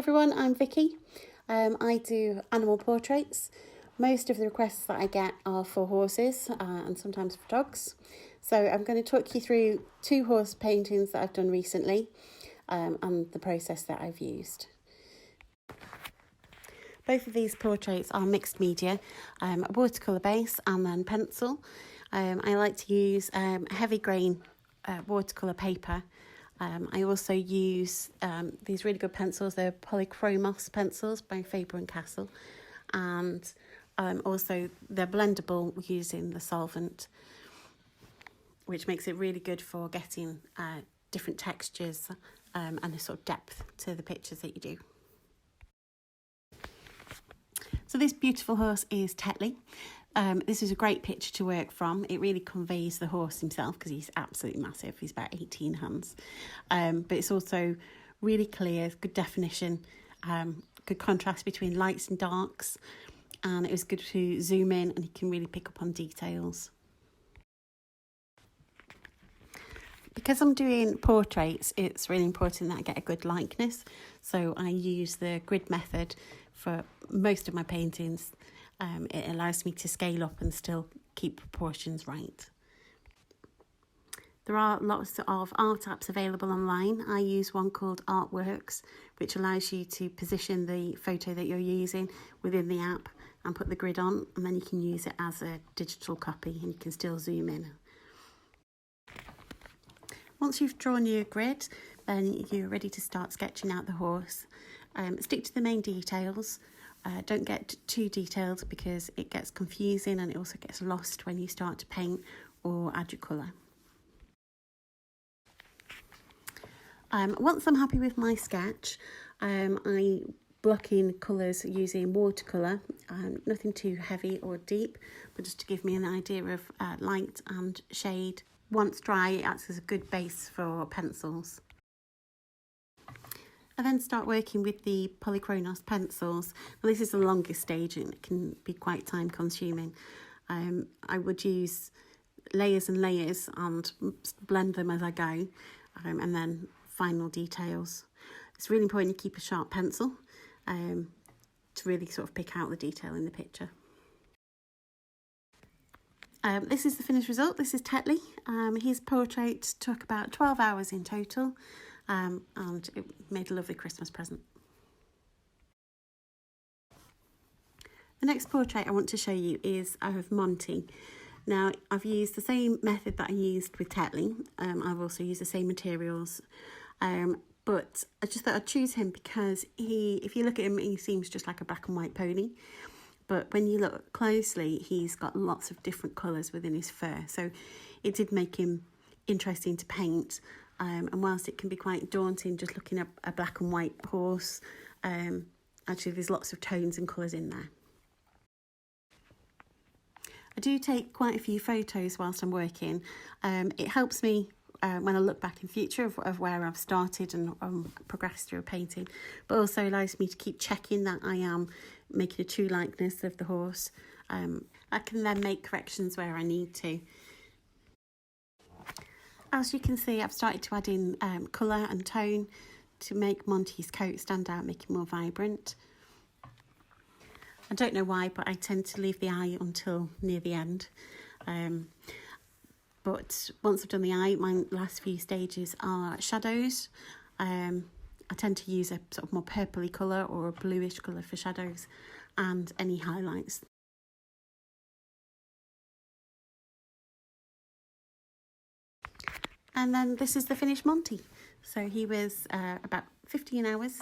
everyone, I'm Vicky. I do animal portraits. Most of the requests that I get are for horses and sometimes for dogs. So I'm going to talk you through 2 horse paintings that I've done recently and the process that I've used. Both of these portraits are mixed media, a watercolour base and then pencil. I like to use heavy grain watercolour paper. I also use these really good pencils. They're polychromos pencils by Faber & Castle, and also they're blendable using the solvent, which makes it really good for getting different textures and a sort of depth to the pictures that you do. So this beautiful horse is Tetley. This is a great picture to work from. It really conveys the horse himself because he's absolutely massive. He's about 18 hands. But it's also really clear, good definition, good contrast between lights and darks. And it was good to zoom in and you can really pick up on details. Because I'm doing portraits, it's really important that I get a good likeness. So I use the grid method for most of my paintings. It allows me to scale up and still keep proportions right. There are lots of art apps available online. I use one called Artworks, which allows you to position the photo that you're using within the app and put the grid on, and then you can use it as a digital copy and you can still zoom in. Once you've drawn your grid, then you're ready to start sketching out the horse. Stick to the main details. Don't get too detailed because it gets confusing and it also gets lost when you start to paint or add your colour. Once I'm happy with my sketch, I block in colours using watercolour, nothing too heavy or deep, but just to give me an idea of light and shade. Once dry, it acts as a good base for pencils. I then start working with the polychromos pencils. Now, this is the longest stage and it can be quite time consuming. I would use layers and layers and blend them as I go, and then final details. It's really important to keep a sharp pencil to really sort of pick out the detail in the picture. This is the finished result. This is Tetley. His portrait took about 12 hours in total. And it made a lovely Christmas present. The next portrait I want to show you is of Monty. Now, I've used the same method that I used with Tetley. I've also used the same materials, but I just thought I'd choose him because if you look at him, he seems just like a black and white pony. But when you look closely, he's got lots of different colours within his fur. So it did make him interesting to paint. And whilst it can be quite daunting just looking at a black and white horse, actually there's lots of tones and colours in there. I do take quite a few photos whilst I'm working. It helps me when I look back in future of where I've started and progressed through a painting, but also allows me to keep checking that I am making a true likeness of the horse. I can then make corrections where I need to. As you can see, I've started to add in colour and tone to make Monty's coat stand out, make it more vibrant. I don't know why, but I tend to leave the eye until near the end. But once I've done the eye, my last few stages are shadows. I tend to use a sort of more purpley colour or a bluish colour for shadows and any highlights. And then this is the finished Monty. So he was about 15 hours,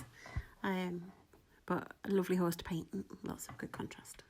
but a lovely horse to paint, lots of good contrast.